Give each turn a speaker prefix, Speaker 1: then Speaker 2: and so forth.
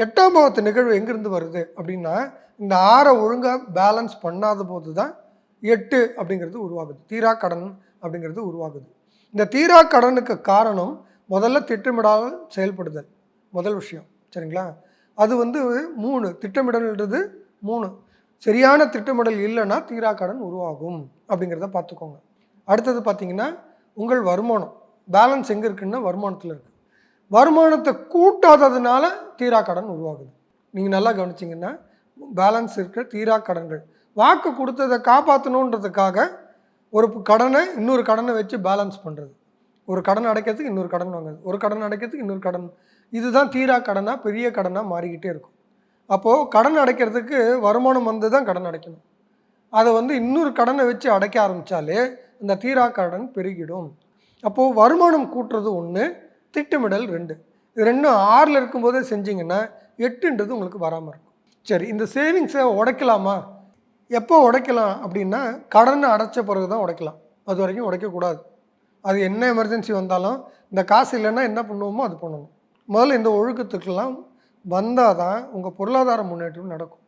Speaker 1: 8ஆம் பாவத்து நிகழ்வு எங்கேருந்து வருது அப்படின்னா, இந்த 6 ஒழுங்காக பேலன்ஸ் பண்ணாத போது தான் 8 அப்படிங்கிறது உருவாகுது. தீரா கடன் அப்படிங்கிறது உருவாகுது. இந்த தீரா கடனுக்கு காரணம் முதல்ல திட்டமிடாமல் செயல்படுதல். முதல் விஷயம். சரிங்களா? அது வந்து 3 திட்டமிடல்ன்றது 3. சரியான திட்டமிடல் இல்லைன்னா தீரா கடன் உருவாகும் அப்படிங்கிறத பார்த்துக்கோங்க. அடுத்தது பார்த்தீங்கன்னா, உங்கள் வருமானம். பேலன்ஸ் எங்கே இருக்குன்னா வருமானத்தில் இருக்குது. வருமானத்தை கூட்டாததுனால தீரா கடன் உருவாகுது. நீங்கள் நல்லா கவனிச்சிங்கன்னா பேலன்ஸ் இருக்கிற தீரா கடன்கள். வாக்கு கொடுத்ததை காப்பாற்றணுன்றதுக்காக ஒரு கடனை இன்னொரு கடனை வச்சு பேலன்ஸ் பண்ணுறது. ஒரு கடன் அடைக்கிறதுக்கு இன்னொரு கடன் வாங்குறது. ஒரு கடன் அடைக்கிறதுக்கு இன்னொரு கடன். இதுதான் தீரா கடனாக பெரிய கடனாக மாறிக்கிட்டே இருக்கும். அப்போது கடன் அடைக்கிறதுக்கு வருமானம் வந்து தான் கடன் அடைக்கணும். அதை வந்து இன்னொரு கடனை வச்சு அடைக்க ஆரம்பித்தாலே இந்த தீரா கடன் பெருகிடும். அப்போது வருமானம் கூட்டுறது 1, திட்டமிடல் 2. இது 2ம் 6ல் இருக்கும்போதே செஞ்சிங்கன்னா 8ன்றது உங்களுக்கு வராமல் இருக்கும். சரி, இந்த சேவிங்ஸை உடைக்கலாமா? எப்போ உடைக்கலாம் அப்படின்னா, கடனை அடைச்ச பிறகு தான் உடைக்கலாம். அது வரைக்கும் உடைக்கக்கூடாது. அது என்ன எமர்ஜென்சி வந்தாலும் இந்த காசு இல்லைன்னா என்ன பண்ணுவோமோ அது பண்ணணும். முதல்ல இந்த ஒழுக்கத்துக்கெல்லாம் வந்தால் தான் உங்கள் பொருளாதார முன்னேற்றம் நடக்கும்.